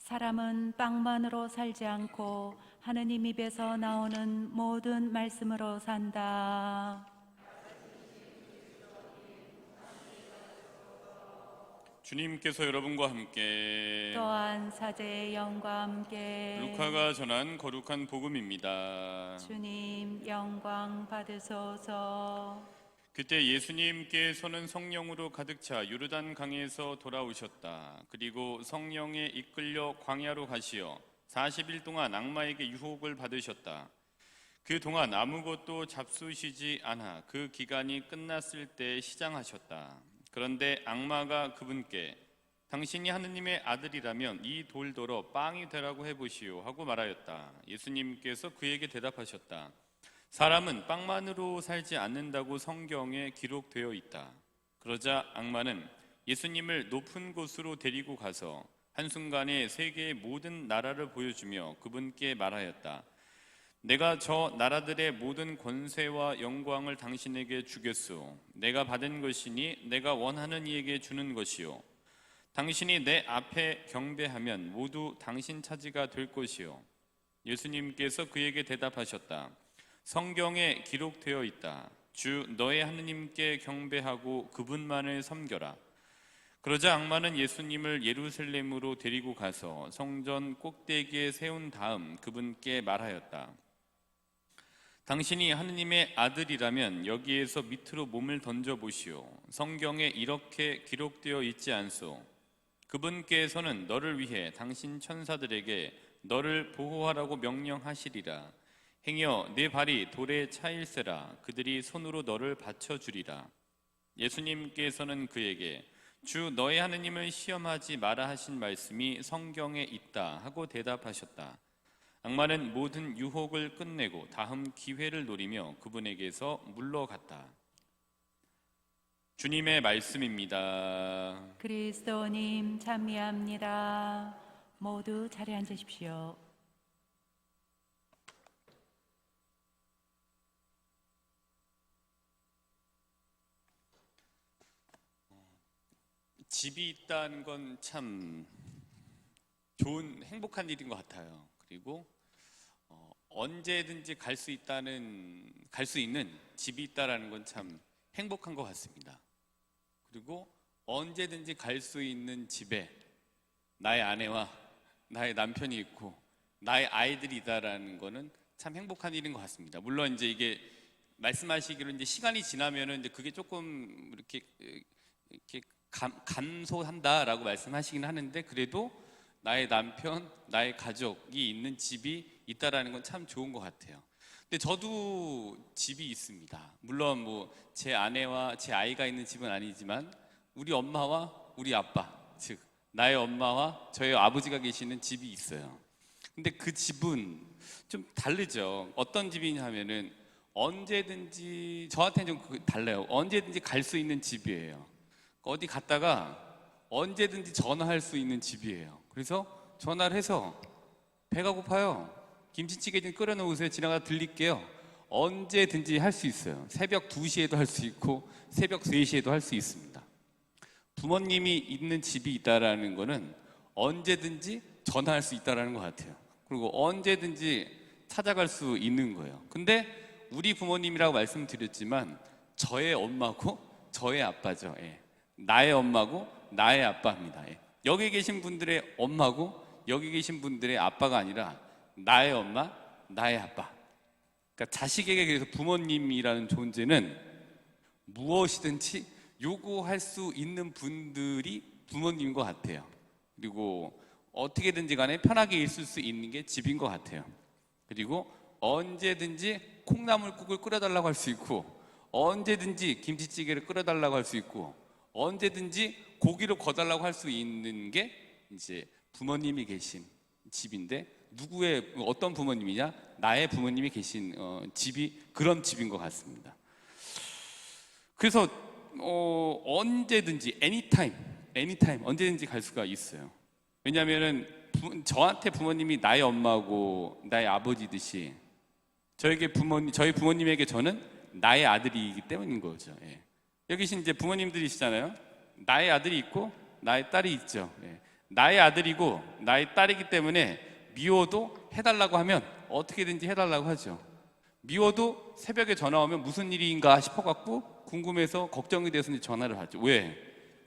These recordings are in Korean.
사람은 빵만으로 살지 않고 하느님 입에서 나오는 모든 말씀으로 산다. 주님께서 여러분과 함께 또한 사제의 영과 함께 루카가 전한 거룩한 복음입니다. 주님 영광 받으소서. 그때 예수님께서는 성령으로 가득 차 요르단 강에서 돌아오셨다. 그리고 성령에 이끌려 광야로 가시어 40일 동안 악마에게 유혹을 받으셨다. 그 동안 아무것도 잡수시지 않아 그 기간이 끝났을 때 시장하셨다. 그런데 악마가 그분께 당신이 하느님의 아들이라면 이 돌더러 빵이 되라고 해보시오 하고 말하였다. 예수님께서 그에게 대답하셨다. 사람은 빵만으로 살지 않는다고 성경에 기록되어 있다. 그러자 악마는 예수님을 높은 곳으로 데리고 가서 한순간에 세계의 모든 나라를 보여주며 그분께 말하였다. 내가 저 나라들의 모든 권세와 영광을 당신에게 주겠소. 내가 받은 것이니 내가 원하는 이에게 주는 것이요. 당신이 내 앞에 경배하면 모두 당신 차지가 될 것이요. 예수님께서 그에게 대답하셨다. 성경에 기록되어 있다. 주 너의 하느님께 경배하고 그분만을 섬겨라. 그러자 악마는 예수님을 예루살렘으로 데리고 가서 성전 꼭대기에 세운 다음 그분께 말하였다. 당신이 하느님의 아들이라면 여기에서 밑으로 몸을 던져보시오. 성경에 이렇게 기록되어 있지 않소. 그분께서는 너를 위해 당신 천사들에게 너를 보호하라고 명령하시리라. 행여 네 발이 돌에 차일세라. 그들이 손으로 너를 받쳐주리라. 예수님께서는 그에게 주 너의 하느님을 시험하지 마라 하신 말씀이 성경에 있다 하고 대답하셨다. 악마는 모든 유혹을 끝내고 다음 기회를 노리며 그분에게서 물러갔다. 주님의 말씀입니다. 그리스도님 찬미합니다. 모두 자리에 앉으십시오. 집이 있다는 건 참 좋은 행복한 일인 것 같아요. 그리고 언제든지 갈 수 있는 집이 있다라는 건 참 행복한 것 같습니다. 그리고 언제든지 갈 수 있는 집에 나의 아내와 나의 남편이 있고 나의 아이들이 있다라는 거는 참 행복한 일인 것 같습니다. 물론 이제 이게 말씀하시기로 이제 시간이 지나면은 이제 그게 조금 이렇게 감소한다라고 말씀하시긴 하는데 그래도 나의 남편, 나의 가족이 있는 집이 있다라는 건 참 좋은 것 같아요. 근데 저도 집이 있습니다. 물론 뭐 제 아내와 제 아이가 있는 집은 아니지만 우리 엄마와 우리 아빠, 즉 나의 엄마와 저희 아버지가 계시는 집이 있어요. 근데 그 집은 좀 다르죠. 어떤 집이냐 하면은 언제든지 저한테는 좀 달라요. 언제든지 갈 수 있는 집이에요. 어디 갔다가 언제든지 전화할 수 있는 집이에요. 그래서 전화를 해서 배가 고파요. 김치찌개 좀 끓여 놓으세요. 지나가 들릴게요. 언제든지 할 수 있어요. 새벽 2시에도 할 수 있고 새벽 3시에도 할 수 있습니다. 부모님이 있는 집이 있다라는 거는 언제든지 전화할 수 있다라는 것 같아요. 그리고 언제든지 찾아갈 수 있는 거예요. 근데 우리 부모님이라고 말씀드렸지만 저의 엄마고 저의 아빠죠. 예. 나의 엄마고 나의 아빠입니다. 예. 여기 계신 분들의 엄마고 여기 계신 분들의 아빠가 아니라 나의 엄마, 나의 아빠. 그러니까 자식에게 그래서 부모님이라는 존재는 무엇이든지 요구할 수 있는 분들이 부모님인 것 같아요. 그리고 어떻게든지 간에 편하게 있을 수 있는 게 집인 것 같아요. 그리고 언제든지 콩나물국을 끓여달라고 할 수 있고 언제든지 김치찌개를 끓여달라고 할 수 있고 언제든지 고기를 구워달라고 할 수 있는 게 이제 부모님이 계신 집인데 누구의 어떤 부모님이냐? 나의 부모님이 계신 집이 그런 집인 것 같습니다. 그래서 언제든지 anytime 언제든지 갈 수가 있어요. 왜냐하면은 저한테 부모님이 나의 엄마고 나의 아버지듯이 저희 부모님에게 저는 나의 아들이기 때문인 거죠. 예. 여기 계신 이제 부모님들이시잖아요. 나의 아들이 있고 나의 딸이 있죠. 예. 나의 아들이고 나의 딸이기 때문에 미워도 해달라고 하면 어떻게든지 해달라고 하죠. 미워도 새벽에 전화 오면 무슨 일인가 싶어갖고 궁금해서 걱정이 돼서 이제 전화를 하죠. 왜?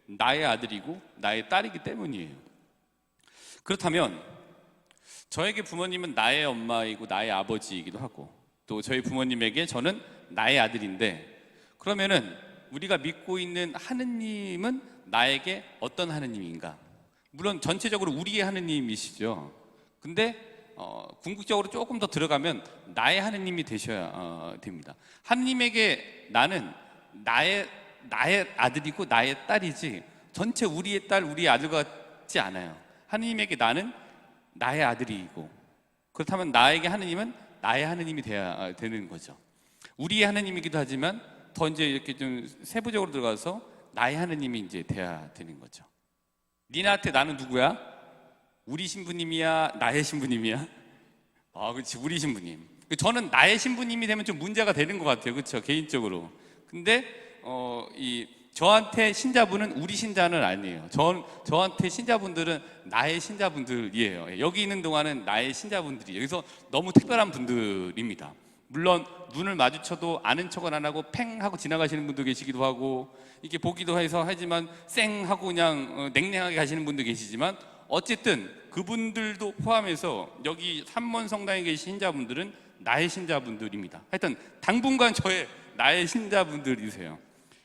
나의 아들이고 나의 딸이기 때문이에요. 그렇다면 저에게 부모님은 나의 엄마이고 나의 아버지이기도 하고, 또 저희 부모님에게 저는 나의 아들인데, 그러면은 우리가 믿고 있는 하느님은 나에게 어떤 하느님인가? 물론 전체적으로 우리의 하느님이시죠. 근데 궁극적으로 조금 더 들어가면 나의 하느님이 되셔야 됩니다. 하느님에게 나는 나의 아들이고 나의 딸이지 전체 우리의 딸, 우리의 아들 같지 않아요. 하느님에게 나는 나의 아들이고, 그렇다면 나에게 하느님은 나의 하느님이 돼야 되는 거죠. 우리의 하느님이기도 하지만 더 이제 이렇게 좀 세부적으로 들어가서 나의 하느님이 이제 돼야 되는 거죠. 니나한테 나는 누구야? 우리 신부님이야? 나의 신부님이야? 그렇지, 우리 신부님. 저는 나의 신부님이 되면 좀 문제가 되는 것 같아요. 그렇죠, 개인적으로. 근데 저한테 신자분은 우리 신자는 아니에요. 저한테 신자분들은 나의 신자분들이에요. 여기 있는 동안은 나의 신자분들이에요. 여기서 너무 특별한 분들입니다. 물론 눈을 마주쳐도 아는 척은 안 하고 팽 하고 지나가시는 분도 계시기도 하고, 이렇게 보기도 해서 하지만 쌩 하고 그냥 냉랭하게 가시는 분도 계시지만, 어쨌든 그분들도 포함해서 여기 삼문 성당에 계신 신자분들은 나의 신자분들입니다. 하여튼 당분간 나의 신자분들이세요.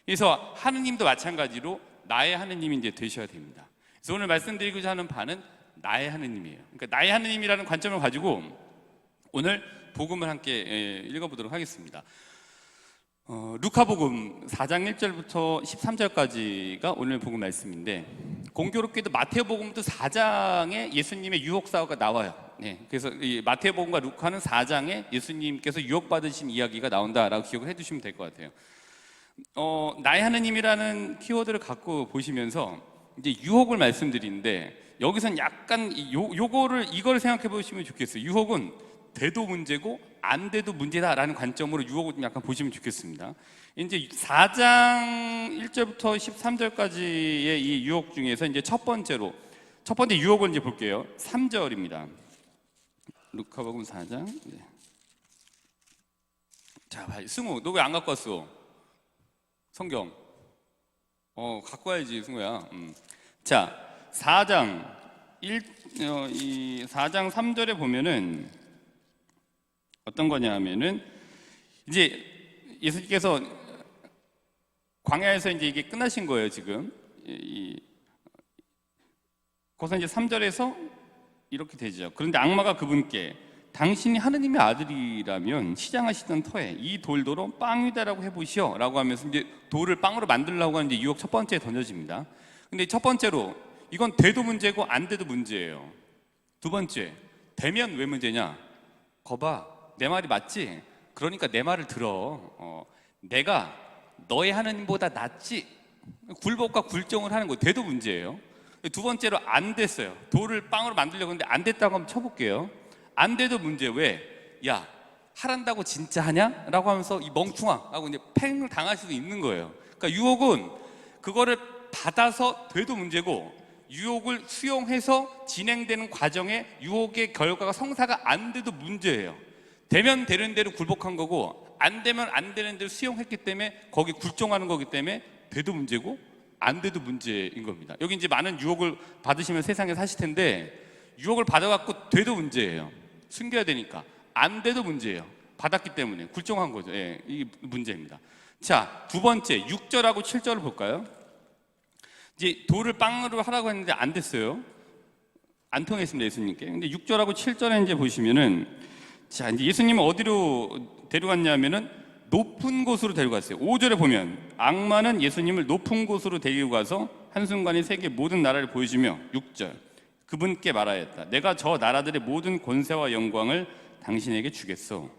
그래서 하느님도 마찬가지로 나의 하느님이 이제 되셔야 됩니다. 그래서 오늘 말씀드리고자 하는 바는 나의 하느님이에요. 그러니까 나의 하느님이라는 관점을 가지고 오늘 복음을 함께 읽어보도록 하겠습니다. 루카복음 4장 1절부터 13절까지가 오늘 복음 말씀인데, 공교롭게도 마태복음도 4장에 예수님의 유혹 사고가 나와요. 그래서 이 마태복음과 루카는 4장에 예수님께서 유혹받으신 이야기가 나온다라고 기억을 해두시면 될 것 같아요. 나의 하느님이라는 키워드를 갖고 보시면서 이제 유혹을 말씀드리는데, 여기선 약간 이거를 생각해 보시면 좋겠어요. 유혹은 돼도 문제고 안 돼도 문제다라는 관점으로 유혹을 좀 약간 보시면 좋겠습니다. 이제 4장 1절부터 13절까지의 이 유혹 중에서 이제 첫 번째 유혹을 이제 볼게요. 3절입니다. 루카복음 4장. 네. 자, 승우, 너 왜 안 갖고 왔어? 성경. 갖고 와야지, 승우야. 자, 4장 3절에 보면은 어떤 거냐 하면은, 이제 예수님께서 광야에서 이제 이게 끝나신 거예요, 지금. 거기서 이제 3절에서 이렇게 되죠. 그런데 악마가 그분께 당신이 하느님의 아들이라면 시장하시던 터에 이 돌도로 빵위다라고 해보시오 라고 하면서 이제 돌을 빵으로 만들려고 하는 이제 유혹 첫 번째에 던져집니다. 근데 첫 번째로 이건 돼도 문제고 안 돼도 문제예요. 두 번째, 되면 왜 문제냐? 거봐, 내 말이 맞지? 그러니까 내 말을 들어. 내가 너의 하느님보다 낫지? 굴복과 굴종을 하는 거 돼도 문제예요. 두 번째로 안 됐어요. 돌을 빵으로 만들려고 했는데 안 됐다고 한번 쳐볼게요. 안 돼도 문제. 왜? 야, 하란다고 진짜 하냐? 라고 하면서 이 멍충아 하고 이제 팽을 당할 수도 있는 거예요. 그러니까 유혹은 그거를 받아서 돼도 문제고, 유혹을 수용해서 진행되는 과정에 유혹의 결과가 성사가 안 돼도 문제예요. 되면 되는 대로 굴복한 거고, 안 되면 안 되는 대로 수용했기 때문에 거기 굴종하는 거기 때문에 돼도 문제고 안 돼도 문제인 겁니다. 여기 이제 많은 유혹을 받으시면 세상에 사실 텐데, 유혹을 받아갖고 돼도 문제예요. 숨겨야 되니까. 안 돼도 문제예요. 받았기 때문에 굴종한 거죠. 이게 문제입니다. 자, 두 번째 6절하고 7절을 볼까요? 이제 돌을 빵으로 하라고 했는데 안 됐어요. 안 통했습니다, 예수님께. 근데 6절하고 7절에 이제 보시면은, 자, 이제 예수님은 어디로 데려갔냐면은 높은 곳으로 데려갔어요. 5절에 보면 악마는 예수님을 높은 곳으로 데리고 가서 한순간에 세계 모든 나라를 보여주며, 6절 그분께 말하였다. 내가 저 나라들의 모든 권세와 영광을 당신에게 주겠소.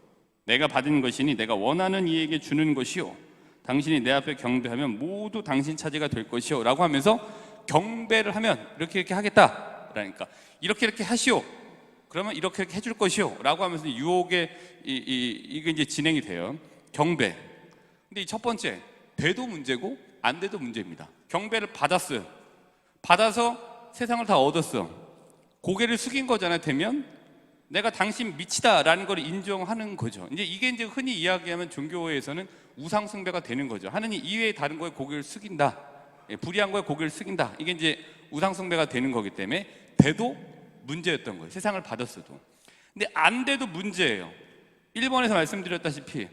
내가 받은 것이니 내가 원하는 이에게 주는 것이요, 당신이 내 앞에 경배하면 모두 당신 차지가 될 것이요 라고 하면서 경배를 하면 이렇게 하겠다 라니까, 이렇게 하시오, 그러면 이렇게 해줄 것이요 라고 하면서 유혹의 이게 이제 진행이 돼요. 경배. 근데 이 첫 번째, 돼도 문제고 안 돼도 문제입니다. 경배를 받았어요. 받아서 세상을 다 얻었어. 고개를 숙인 거잖아요. 되면 내가 당신 미치다라는 걸 인정하는 거죠. 이제 이게 이제 흔히 이야기하면 종교에서는 우상 숭배가 되는 거죠. 하느님 이외에 다른 거에 고개를 숙인다. 불의한 거에 고개를 숙인다. 이게 이제 우상 숭배가 되는 거기 때문에 돼도 문제였던 거예요. 세상을 받았어도. 근데 안 돼도 문제예요. 1번에서 말씀드렸다시피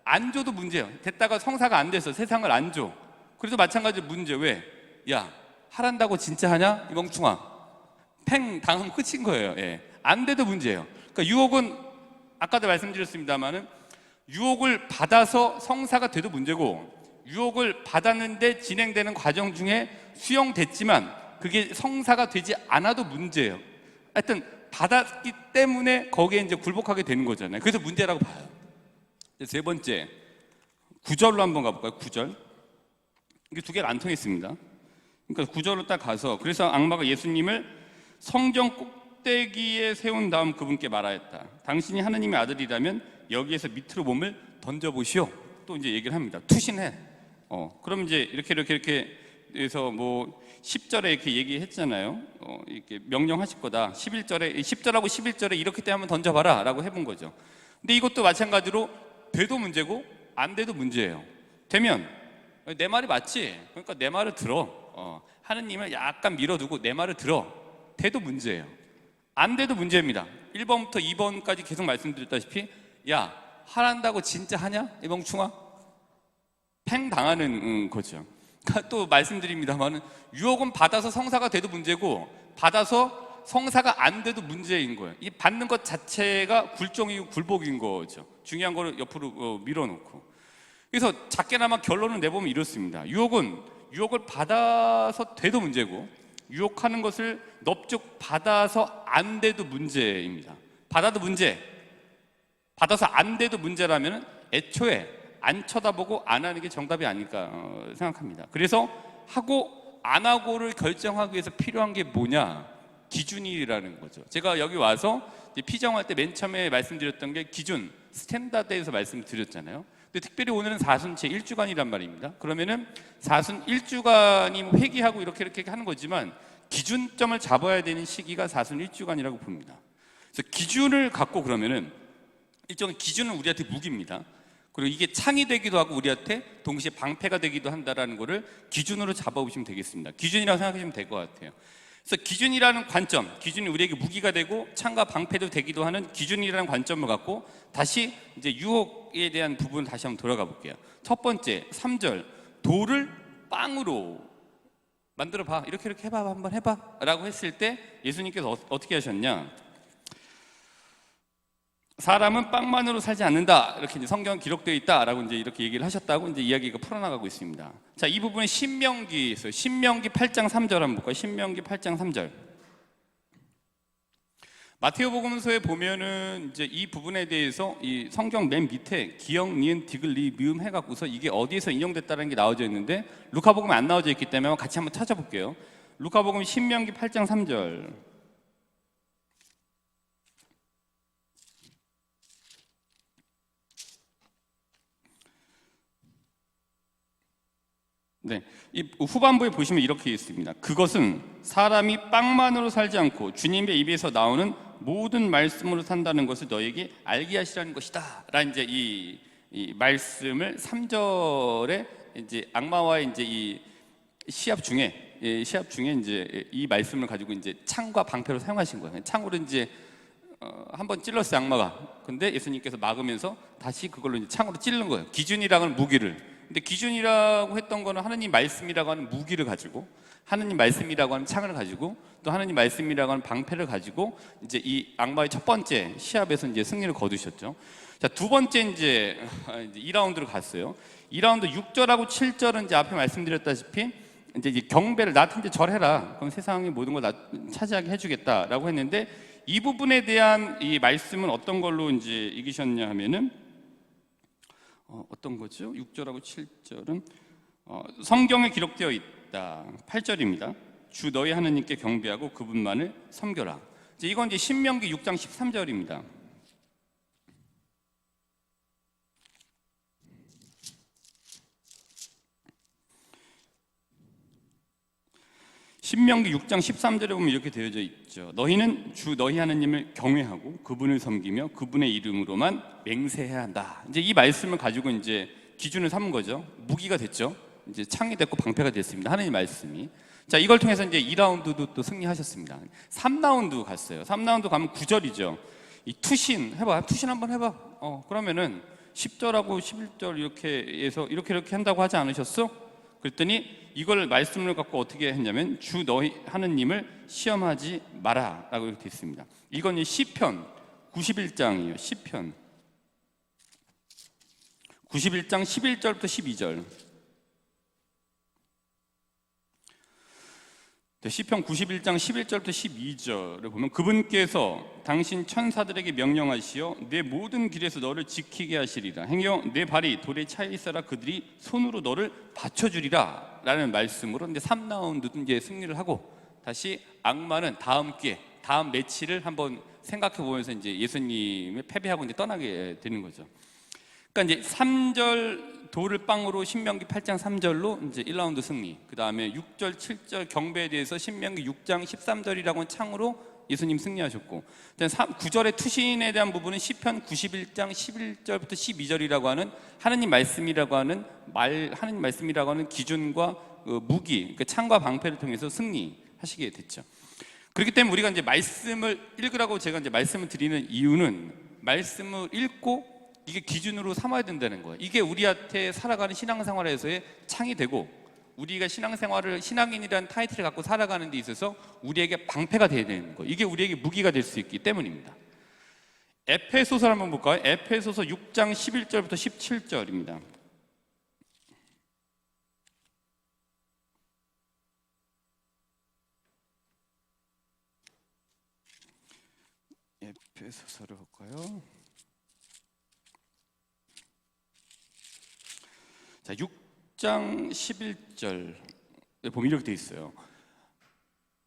안 줘도 문제예요. 됐다가 성사가 안 돼서 세상을 안 줘. 그래도 마찬가지로 문제. 왜? 하란다고 진짜 하냐? 이 멍충아. 팽 당하면 끝인 거예요. 안 돼도 문제예요. 그러니까 유혹은 아까도 말씀드렸습니다만은 유혹을 받아서 성사가 돼도 문제고, 유혹을 받았는데 진행되는 과정 중에 수용됐지만 그게 성사가 되지 않아도 문제예요. 하여튼 받았기 때문에 거기에 이제 굴복하게 되는 거잖아요. 그래서 문제라고 봐요. 세 번째, 9절로 한번 가볼까요? 9절. 이게 두 개를 안 통했습니다. 그러니까 9절로 딱 가서, 그래서 악마가 예수님을 성전 꼭대기에 세운 다음 그분께 말하였다. 당신이 하느님의 아들이라면 여기에서 밑으로 몸을 던져보시오. 또 이제 얘기를 합니다. 투신해. 그럼 이제 이렇게 해서 뭐 10절에 이렇게 얘기했잖아요. 이렇게 명령하실 거다. 10절하고 11절에 이렇게 때 한번 던져봐라 라고 해본 거죠. 근데 이것도 마찬가지로 돼도 문제고 안 돼도 문제예요. 되면 내 말이 맞지? 그러니까 내 말을 들어. 하느님을 약간 밀어두고 내 말을 들어. 돼도 문제예요. 안 돼도 문제입니다. 1번부터 2번까지 계속 말씀드렸다시피 하란다고 진짜 하냐? 이 멍충아? 팽 당하는 거죠. 그러니까 또 말씀드립니다만 유혹은 받아서 성사가 돼도 문제고 받아서 성사가 안 돼도 문제인 거예요. 이 받는 것 자체가 굴종이고 굴복인 거죠. 중요한 거를 옆으로 밀어놓고. 그래서 작게나마 결론을 내보면 이렇습니다. 유혹을 받아서 돼도 문제고, 유혹하는 것을 넙죽 받아서 안 돼도 문제입니다. 받아도 문제, 받아서 안 돼도 문제라면 애초에 안 쳐다보고 안 하는 게 정답이 아닐까 생각합니다. 그래서 하고 안 하고를 결정하기 위해서 필요한 게 뭐냐? 기준이라는 거죠. 제가 여기 와서 피정할 때 맨 처음에 말씀드렸던 게 기준, 스탠다드에서 말씀드렸잖아요. 근데 특별히 오늘은 사순 제1주간이란 말입니다. 그러면은 사순 1주간이 회귀하고 이렇게 하는 거지만 기준점을 잡아야 되는 시기가 사순 1주간이라고 봅니다. 그래서 기준을 갖고 그러면은 일종의 기준은 우리한테 무기입니다. 그리고 이게 창이 되기도 하고 우리한테 동시에 방패가 되기도 한다라는 거를 기준으로 잡아보시면 되겠습니다. 기준이라고 생각하시면 될 것 같아요. 그래서 기준이라는 관점, 기준이 우리에게 무기가 되고 창과 방패도 되기도 하는 기준이라는 관점을 갖고 다시 이제 유혹에 대한 부분을 다시 한번 돌아가 볼게요. 첫 번째, 3절, 돌을 빵으로 만들어 봐. 이렇게 해봐. 한번 해봐. 라고 했을 때 예수님께서 어떻게 하셨냐? 사람은 빵만으로 살지 않는다. 이렇게 이제 성경 기록되어 있다라고 이제 이렇게 얘기를 하셨다고 이제 이야기가 풀어나가고 있습니다. 자, 이 부분은 신명기에서 신명기 8장 3절 한번 볼까요? 신명기 8장 3절. 마태오복음서에 보면은 이제 이 부분에 대해서 이 성경 맨 밑에 기역, 니은, 디귿, 리, 미음 해갖고서 이게 어디에서 인용됐다는 게 나와져 있는데 루카복음에 안 나와져 있기 때문에 같이 한번 찾아볼게요. 루카복음 신명기 8장 3절. 네, 이 후반부에 보시면 이렇게 있습니다. 그것은 사람이 빵만으로 살지 않고 주님의 입에서 나오는 모든 말씀으로 산다는 것을 너에게 알게 하시라는 것이다. 라는 이제 이 말씀을 3절에 이제 악마와의 이제 이 시합 중에 이제 이 말씀을 가지고 이제 창과 방패로 사용하신 거예요. 창으로 이제 한번 찔렀어요, 악마가. 근데 예수님께서 막으면서 다시 그걸로 이제 창으로 찌르는 거예요. 기준이라는 무기를. 근데 기준이라고 했던 거는 하느님 말씀이라고 하는 무기를 가지고, 하느님 말씀이라고 하는 창을 가지고, 또 하느님 말씀이라고 하는 방패를 가지고 이제 이 악마의 첫 번째 시합에서 이제 승리를 거두셨죠. 자, 두 번째 이제 2라운드로 갔어요. 2라운드 6절하고 7절은 이제 앞에 말씀드렸다시피 이제 경배를 나한테 이제 절해라. 그럼 세상의 모든 걸 나 차지하게 해주겠다라고 했는데 이 부분에 대한 이 말씀은 어떤 걸로 이제 이기셨냐 하면은 어떤 거죠? 6절하고 7절은 성경에 기록되어 있다. 8절입니다. 주 너희 하느님께 경배하고 그분만을 섬겨라. 이건 이제 신명기 6장 13절입니다. 신명기 6장 13절에 보면 이렇게 되어져 있죠. 너희는 주 너희 하나님을 경외하고 그분을 섬기며 그분의 이름으로만 맹세해야 한다. 이제 이 말씀을 가지고 이제 기준을 삼은 거죠. 무기가 됐죠. 이제 창이 됐고 방패가 됐습니다. 하나님 말씀이. 자, 이걸 통해서 이제 2라운드도 또 승리하셨습니다. 3라운드 갔어요. 3라운드 가면 9절이죠. 이 투신 해봐. 투신 한번 해봐. 그러면은 10절하고 11절 이렇게 해서 이렇게 한다고 하지 않으셨어? 그랬더니 이걸 말씀을 갖고 어떻게 했냐면 주 너희 하느님을 시험하지 마라 라고 이렇게 되어 있습니다. 이건 이 시편 91장이에요. 시편 91장 11절부터 12절. 시편 91장 11절부터 12절을 보면 그분께서 당신 천사들에게 명령하시어 내 모든 길에서 너를 지키게 하시리라. 행여 내 발이 돌에 차여 있어라 그들이 손으로 너를 받쳐주리라 라는 말씀으로 이제 3라운드 이제 승리를 하고 다시 악마는 다음 기회, 다음 매치를 한번 생각해 보면서 이제 예수님을 패배하고 이제 떠나게 되는 거죠. 그러니까 이제 3절 돌을 빵으로 신명기 8장 3절로 이제 1라운드 승리. 그 다음에 6절, 7절 경배에 대해서 신명기 6장 13절이라고 하는 창으로 예수님 승리하셨고, 9절의 투신에 대한 부분은 시편 91장 11절부터 12절이라고 하는 하나님 말씀이라고 하는 하나님 말씀이라고 하는 기준과 무기, 그 창과 방패를 통해서 승리하시게 됐죠. 그렇기 때문에 우리가 이제 말씀을 읽으라고 제가 이제 말씀을 드리는 이유는 말씀을 읽고 이게 기준으로 삼아야 된다는 거예요. 이게 우리한테 살아가는 신앙생활에서의 창이 되고 우리가 신앙생활을 신앙인이라는 타이틀을 갖고 살아가는 데 있어서 우리에게 방패가 되어야 되는 거예요. 이게 우리에게 무기가 될 수 있기 때문입니다. 에페소서 한번 볼까요? 에페소서 6장 11절부터 17절입니다. 에페소서를 볼까요? 자, 6장 11절에 보면 이렇게 되어 있어요.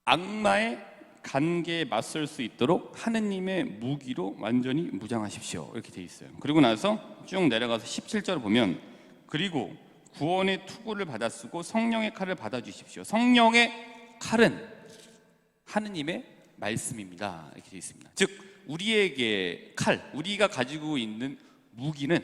악마의 간계에 맞설 수 있도록 하느님의 무기로 완전히 무장하십시오. 이렇게 되어 있어요. 그리고 나서 쭉 내려가서 17절을 보면 그리고 구원의 투구를 받아 쓰고 성령의 칼을 받아 주십시오. 성령의 칼은 하느님의 말씀입니다. 이렇게 되어 있습니다. 즉 우리에게 칼, 우리가 가지고 있는 무기는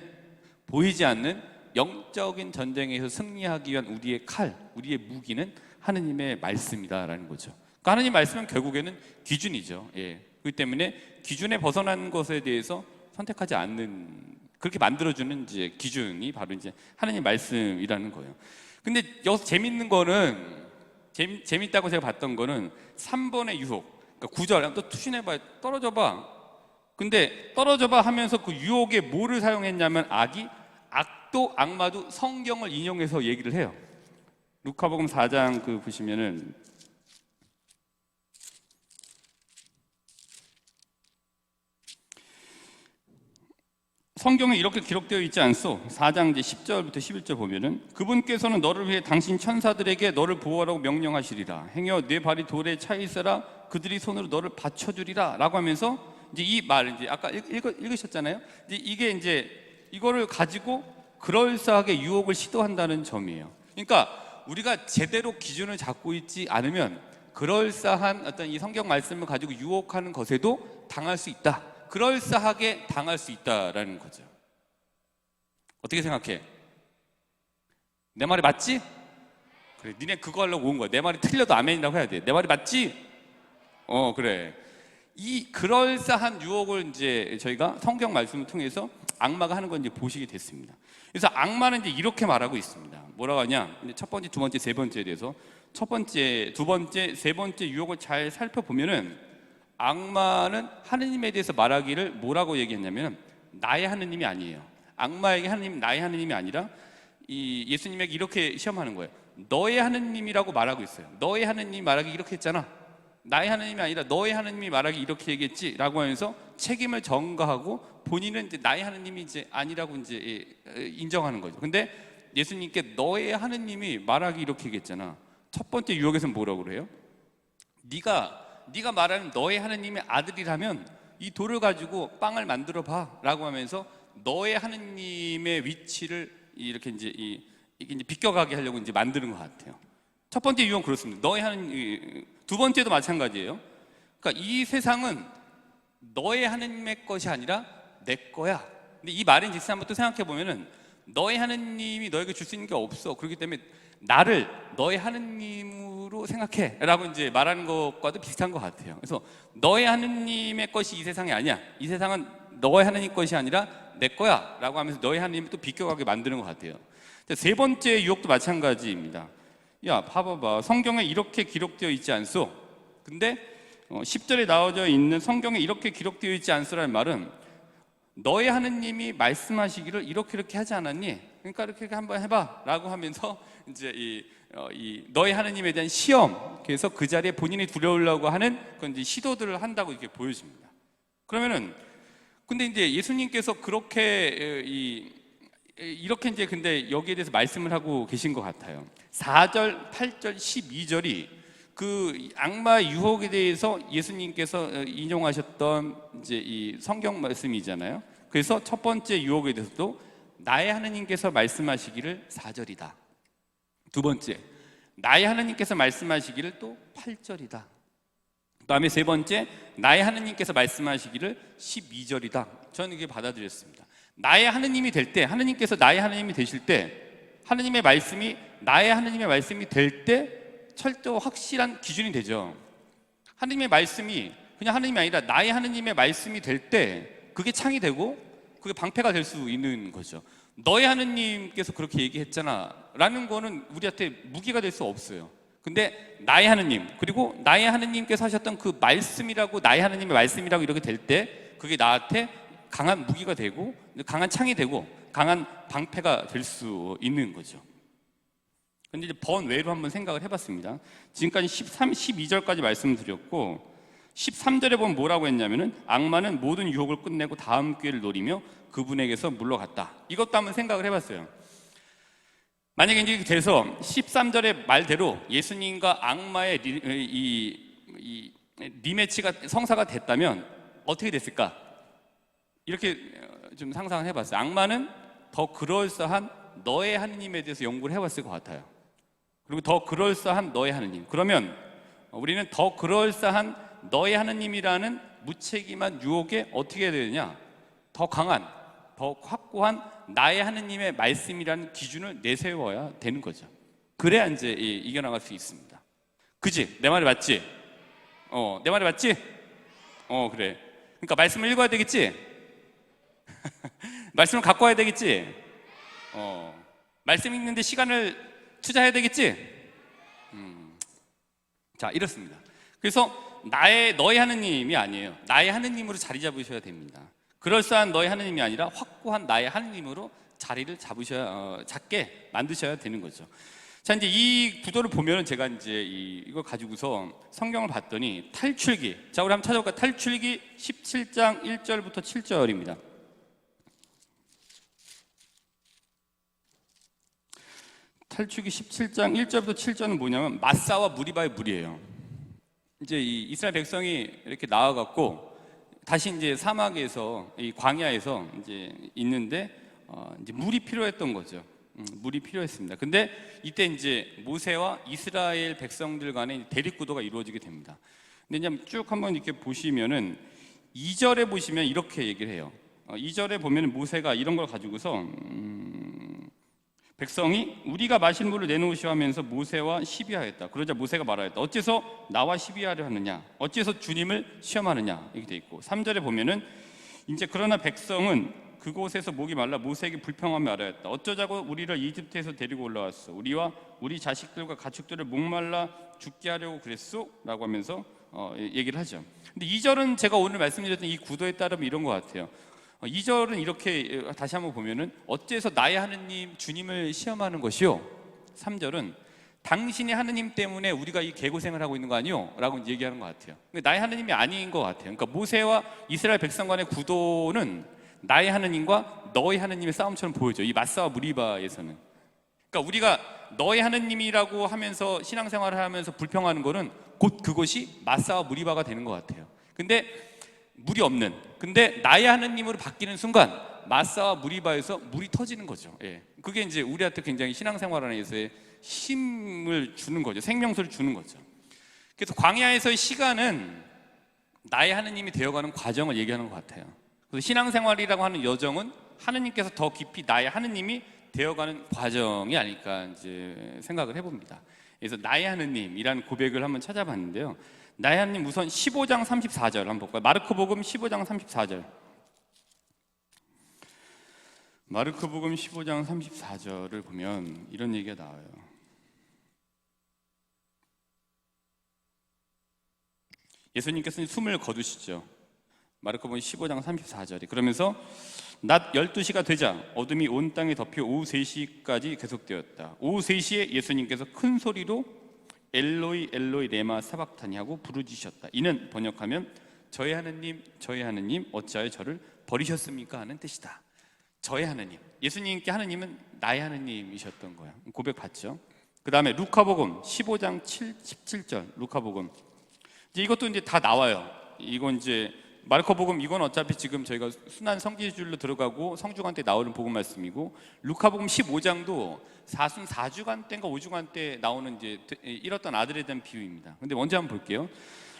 보이지 않는 영적인 전쟁에서 승리하기 위한 우리의 칼, 우리의 무기는 하느님의 말씀이다라는 거죠. 그러니까 하느님 말씀은 결국에는 기준이죠. 그렇기 때문에 기준에 벗어난 것에 대해서 선택하지 않는, 그렇게 만들어주는 이제 기준이 바로 이제 하느님 말씀이라는 거예요. 근데 여기서 재밌는 거는 재밌다고 제가 봤던 거는 3번의 유혹, 그러니까 9절 또 투신해봐, 떨어져봐. 근데 떨어져봐 하면서 그 유혹에 뭐를 사용했냐면 악도 악마도 성경을 인용해서 얘기를 해요. 루카복음 4장 보시면은 성경에 이렇게 기록되어 있지 않소? 4장 이제 10절부터 11절 보면은 그분께서는 너를 위해 당신 천사들에게 너를 보호하라고 명령하시리라. 행여 내 발이 돌에 차 있어라 그들이 손으로 너를 받쳐주리라 라고 하면서 이제 이 말 이제 아까 읽으셨잖아요. 이제 이게 이제 이거를 가지고 그럴싸하게 유혹을 시도한다는 점이에요. 그러니까 우리가 제대로 기준을 잡고 있지 않으면 그럴싸한 어떤 이 성경 말씀을 가지고 유혹하는 것에도 당할 수 있다. 그럴싸하게 당할 수 있다라는 거죠. 어떻게 생각해? 내 말이 맞지? 그래, 니네 그거 하려고 온 거야. 내 말이 틀려도 아멘이라고 해야 돼. 내 말이 맞지? 그래. 이 그럴싸한 유혹을 이제 저희가 성경 말씀을 통해서 악마가 하는 건 이제 보시게 됐습니다. 그래서 악마는 이제 이렇게 말하고 있습니다. 뭐라고 하냐? 첫 번째, 두 번째, 세 번째에 대해서 첫 번째, 두 번째, 세 번째 유혹을 잘 살펴보면은 악마는 하느님에 대해서 말하기를 뭐라고 얘기했냐면 나의 하느님이 아니에요. 악마에게 하느님, 나의 하느님이 아니라 이 예수님에게 이렇게 시험하는 거예요. 너의 하느님이라고 말하고 있어요. 너의 하느님이 말하기 이렇게 했잖아. 나의 하느님이 아니라 너의 하느님이 말하기 이렇게 얘기했지 라고 하면서 책임을 전가하고 본인은 이제 나의 하느님이 이제 아니라고 이제 인정하는 거죠. 근데 예수님께 너의 하느님이 말하기 이렇게 얘기했잖아. 첫 번째 유혹에서는 뭐라고 그래요? 네가 말하는 너의 하느님의 아들이라면 이 돌을 가지고 빵을 만들어 봐 라고 하면서 너의 하느님의 위치를 이렇게 이제 이게 이제 비껴가게 하려고 이제 만드는 것 같아요. 첫 번째 유혹은 그렇습니다. 너의 하나님. 두 번째도 마찬가지예요. 그러니까 이 세상은 너의 하나님의 것이 아니라 내 거야. 근데 이 말인 즉슨 한번 또 생각해 보면은 너의 하나님이 너에게 줄 수 있는 게 없어. 그렇기 때문에 나를 너의 하나님으로 생각해 라고 이제 말하는 것과도 비슷한 것 같아요. 그래서 너의 하나님의 것이 이 세상이 아니야. 이 세상은 너의 하나님 것이 아니라 내 거야 라고 하면서 너의 하나님을 또 비껴가게 만드는 것 같아요. 세 번째 유혹도 마찬가지입니다. 야, 봐봐봐. 성경에 이렇게 기록되어 있지 않소? 근데 10절에 나와져 있는 성경에 이렇게 기록되어 있지 않소라는 말은 너의 하느님이 말씀하시기를 이렇게 하지 않았니? 그러니까 이렇게 한번 해봐 라고 하면서 이제 이 너의 하느님에 대한 시험, 그래서 그 자리에 본인이 들어오려고 하는 그런 이제 시도들을 한다고 이렇게 보여집니다. 그러면은 근데 이제 예수님께서 그렇게 이렇게 이제 근데 여기에 대해서 말씀을 하고 계신 것 같아요. 4절, 8절, 12절이 그 악마 유혹에 대해서 예수님께서 인용하셨던 이제 이 성경 말씀이잖아요. 그래서 첫 번째 유혹에 대해서도 나의 하느님께서 말씀하시기를 4절이다. 두 번째, 나의 하느님께서 말씀하시기를 또 8절이다. 그 다음에 세 번째, 나의 하느님께서 말씀하시기를 12절이다. 저는 이게 받아들였습니다. 나의 하느님이 될 때, 하느님께서 나의 하느님이 되실 때, 하느님의 말씀이 나의 하느님의 말씀이 될 때 철저히 확실한 기준이 되죠. 하느님의 말씀이 그냥 하느님이 아니라 나의 하느님의 말씀이 될 때 그게 창이 되고 그게 방패가 될 수 있는 거죠. 너의 하느님께서 그렇게 얘기했잖아 라는 거는 우리한테 무기가 될 수 없어요. 근데 나의 하느님, 그리고 나의 하느님께서 하셨던 그 말씀이라고, 나의 하느님의 말씀이라고 이렇게 될 때 그게 나한테 강한 무기가 되고 강한 창이 되고 강한 방패가 될 수 있는 거죠. 근데 이제 번외로 한번 생각을 해봤습니다. 지금까지 12절까지 말씀을 드렸고 13절에 보면 뭐라고 했냐면은 악마는 모든 유혹을 끝내고 다음 기회를 노리며 그분에게서 물러갔다. 이것도 한번 생각을 해봤어요. 만약에 이제 돼서 13절의 말대로 예수님과 악마의 리매치가 성사가 됐다면 어떻게 됐을까? 이렇게 좀 상상을 해봤어요. 악마는 더 그럴싸한 너의 하느님에 대해서 연구를 해봤을 것 같아요. 그리고 더 그럴싸한 너의 하느님. 그러면 우리는 더 그럴싸한 너의 하느님이라는 무책임한 유혹에 어떻게 해야 되느냐? 더 강한, 더 확고한 나의 하느님의 말씀이라는 기준을 내세워야 되는 거죠. 그래야 이제 이겨나갈 수 있습니다. 그지? 내 말이 맞지? 내 말이 맞지? 그래. 그러니까 말씀을 읽어야 되겠지? 말씀을 갖고 와야 되겠지? 말씀 읽는데 시간을 투자해야 되겠지? 자, 이렇습니다. 그래서 너의 하느님이 아니에요. 나의 하느님으로 자리 잡으셔야 됩니다. 그럴싸한 너의 하느님이 아니라 확고한 나의 하느님으로 자리를 잡게 만드셔야 되는 거죠. 자, 이제 이 구도를 보면은 제가 이제 이걸 가지고서 성경을 봤더니 탈출기. 자, 우리 한번 찾아볼까요? 탈출기 17장 1절부터 7절입니다. 탈출기 17장 1절부터 7절은 뭐냐면 마사와 무리바의 물이에요. 이제 이 이스라엘 백성이 이렇게 나와갖고 다시 이제 사막에서 이 광야에서 이제 있는데 이제 물이 필요했던 거죠. 물이 필요했습니다. 근데 이때 이제 모세와 이스라엘 백성들 간의 대립구도가 이루어지게 됩니다. 근데 이제 쭉 한번 이렇게 보시면은 2절에 보시면 이렇게 얘기를 해요. 2절에 보면은 모세가 이런 걸 가지고서 백성이 우리가 마실 물을 내놓으시오 하면서 모세와 시비하였다. 그러자 모세가 말하였다. 어째서 나와 시비하려 하느냐? 어째서 주님을 시험하느냐? 이렇게 돼 있고 3절에 보면은 이제 그러나 백성은 그곳에서 목이 말라 모세에게 불평하며 말하였다. 어쩌자고 우리를 이집트에서 데리고 올라왔어? 우리와 우리 자식들과 가축들을 목말라 죽게 하려고 그랬소? 라고 하면서 얘기를 하죠. 근데 2절은 제가 오늘 말씀드렸던 이 구도에 따르면 이런 것 같아요. 2절은 이렇게 다시 한번 보면은 어째서 나의 하느님 주님을 시험하는 것이요? 3절은 당신의 하느님 때문에 우리가 이 개고생을 하고 있는 거 아니요? 라고 얘기하는 것 같아요. 나의 하느님이 아닌 것 같아요. 그러니까 모세와 이스라엘 백성 간의 구도는 나의 하느님과 너의 하느님의 싸움처럼 보여져요. 이 마사와 무리바에서는. 그러니까 우리가 너의 하느님이라고 하면서 신앙생활을 하면서 불평하는 거는 곧 그것이 마사와 무리바가 되는 것 같아요. 근데 물이 없는, 근데 나의 하느님으로 바뀌는 순간 마사와 무리바에서 물이 터지는 거죠. 그게 이제 우리한테 굉장히 신앙생활 안에서의 힘을 주는 거죠. 생명수를 주는 거죠. 그래서 광야에서의 시간은 나의 하느님이 되어가는 과정을 얘기하는 것 같아요. 그래서 신앙생활이라고 하는 여정은 하느님께서 더 깊이 나의 하느님이 되어가는 과정이 아닐까 이제 생각을 해봅니다. 그래서 나의 하느님이라는 고백을 한번 찾아봤는데요. 나의 하느님 우선 15장 34절 한번 볼까요? 마르코복음 15장 34절. 마르코복음 15장 34절을 보면 이런 얘기가 나와요. 예수님께서는 숨을 거두시죠. 마르코복음 15장 34절에 그러면서 낮 12시가 되자 어둠이 온 땅에 덮여 오후 3시까지 계속되었다. 오후 3시에 예수님께서 큰 소리로 엘로이 엘로이 레마 사박타니 하고 부르짖으셨다. 이는 번역하면 저의 하느님 어찌하여 저를 버리셨습니까? 하는 뜻이다. 저의 하느님, 예수님께 하느님은 나의 하느님이셨던 거예요. 고백 받죠. 그 다음에 루카복음 15장 17절 루카복음 이제 이것도 이제 다 나와요. 이건 이제 마르코복음 이건 어차피 지금 저희가 순환 성지줄로 들어가고 성주간 때 나오는 복음 말씀이고 루카복음 15장도 사순 4주간 때인가 5주간 때 나오는 이제 잃었던 아들에 대한 비유입니다. 근데 먼저 한번 볼게요.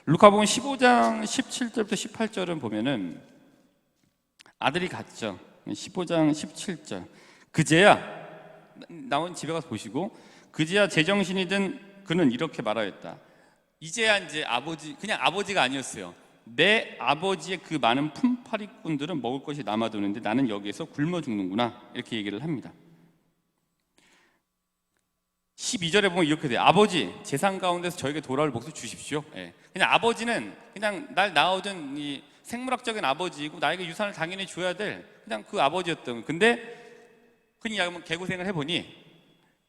루카복음 15장 17절부터 18절은 보면은 아들이 갔죠. 15장 17절 그제야 나온 집에 가서 보시고 그제야 제정신이 든 그는 이렇게 말하였다. 이제야 이제 아버지 그냥 아버지가 아니었어요. 내 아버지의 그 많은 품팔이꾼들은 먹을 것이 남아도는데 나는 여기에서 굶어 죽는구나 이렇게 얘기를 합니다. 12절에 보면 이렇게 돼요. 아버지 재산 가운데서 저에게 돌아올 몫을 주십시오. 예. 그냥 아버지는 그냥 날 낳아준 이 생물학적인 아버지이고 나에게 유산을 당연히 줘야 될 그냥 그 아버지였던 거예요. 근데 그냥 개고생을 해보니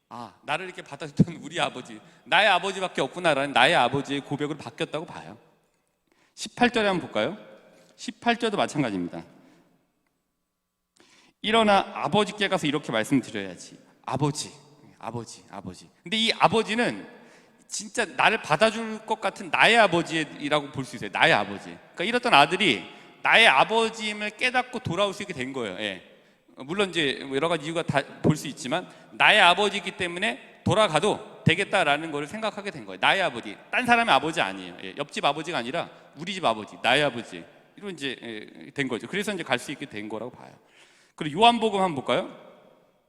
아 나를 이렇게 받아줬던 우리 아버지 나의 아버지밖에 없구나라는 나의 아버지의 고백으로 바뀌었다고 봐요. 18절에 한번 볼까요? 18절도 마찬가지입니다. 일어나 아버지께 가서 이렇게 말씀드려야지. 아버지. 근데 이 아버지는 진짜 나를 받아줄 것 같은 나의 아버지라고 볼 수 있어요. 나의 아버지. 그러니까 이랬던 아들이 나의 아버지임을 깨닫고 돌아올 수 있게 된 거예요. 예. 물론 이제 여러 가지 이유가 다 볼 수 있지만 나의 아버지이기 때문에 돌아가도 되겠다라는 걸 생각하게 된 거예요. 나의 아버지, 딴 사람의 아버지 아니에요. 예. 옆집 아버지가 아니라 우리 집 아버지, 나의 아버지 이런 이제 된 거죠. 그래서 이제 갈 수 있게 된 거라고 봐요. 그리고 요한복음 한번 볼까요?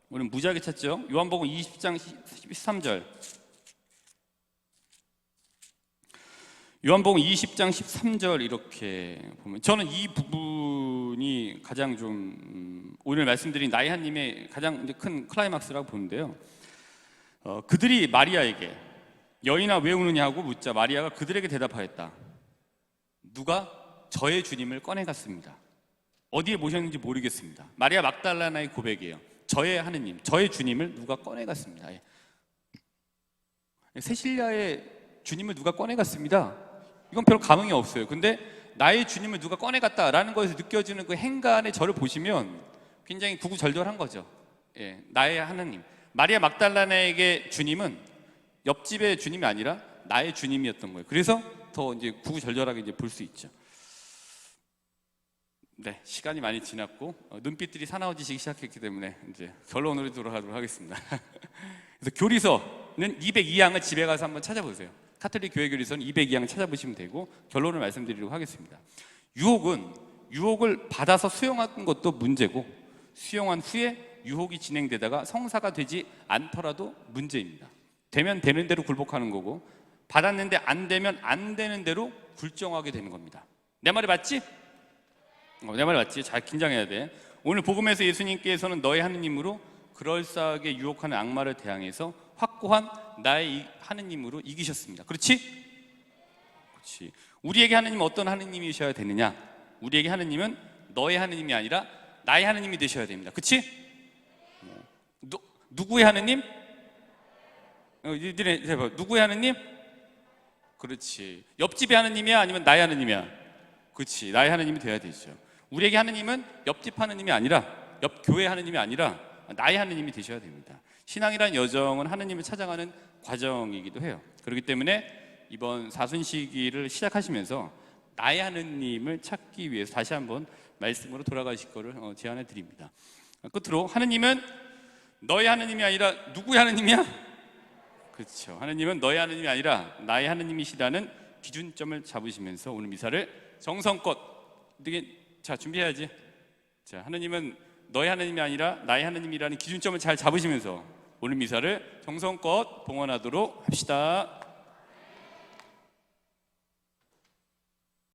오늘 무지하게 찾죠. 요한복음 20장 13절. 요한복음 20장 13절 이렇게 보면 저는 이 부분이 가장 좀 오늘 말씀드린 나의 하나님의 가장 큰 클라이막스라고 보는데요. 그들이 마리아에게 여인아 왜 우느냐 하고 묻자 마리아가 그들에게 대답하였다. 누가 저의 주님을 꺼내갔습니다. 어디에 모셨는지 모르겠습니다. 마리아 막달라나의 고백이에요. 저의 하느님, 저의 주님을 누가 꺼내갔습니다. 세실리아의 주님을 누가 꺼내갔습니다. 이건 별 감흥이 없어요. 근데 나의 주님을 누가 꺼내갔다라는 것에서 느껴지는 그 행간의 저를 보시면 굉장히 구구절절한 거죠. 예, 나의 하느님. 마리아 막달라나에게 주님은 옆집의 주님이 아니라 나의 주님이었던 거예요. 그래서 더 이제 구구절절하게 이제 볼 수 있죠. 네, 시간이 많이 지났고 눈빛들이 사나워지기 시작했기 때문에 이제 결론으로 돌아가도록 하겠습니다. 그래서 교리서는 202항을 집에 가서 한번 찾아보세요. 카톨릭 교회 교리서는 202항 찾아보시면 되고 결론을 말씀드리도록 하겠습니다. 유혹을 받아서 수용한 것도 문제고 수용한 후에 유혹이 진행되다가 성사가 되지 않더라도 문제입니다. 되면 되는 대로 굴복하는 거고 받았는데 안 되면 안 되는 대로 굴종하게 되는 겁니다. 내 말이 맞지? 내 말이 맞지? 잘 긴장해야 돼. 오늘 복음에서 예수님께서는 너의 하느님으로 그럴싸하게 유혹하는 악마를 대항해서 확고한 나의 하느님으로 이기셨습니다. 그렇지? 그렇지. 우리에게 하느님은 어떤 하느님이셔야 되느냐? 우리에게 하느님은 너의 하느님이 아니라 나의 하느님이 되셔야 됩니다. 그렇지? 누구의 하느님? 누구의 하느님? 그렇지. 옆집의 하느님이야? 아니면 나의 하느님이야? 그렇지. 나의 하느님이 돼야 되죠. 우리에게 하느님은 옆집 하느님이 아니라 옆 교회 하느님이 아니라 나의 하느님이 되셔야 됩니다. 신앙이란 여정은 하느님을 찾아가는 과정이기도 해요. 그렇기 때문에 이번 사순시기를 시작하시면서 나의 하느님을 찾기 위해서 다시 한번 말씀으로 돌아가실 것을 제안해 드립니다. 끝으로 하느님은 너의 하느님이 아니라 누구의 하느님이야? 그렇죠. 하느님은 너의 하느님이 아니라 나의 하느님이시라는 기준점을 잡으시면서 오늘 미사를 정성껏 되게 자 준비해야지. 자, 하느님은 너의 하느님이 아니라 나의 하느님이라는 기준점을 잘 잡으시면서 오늘 미사를 정성껏 봉헌하도록 합시다.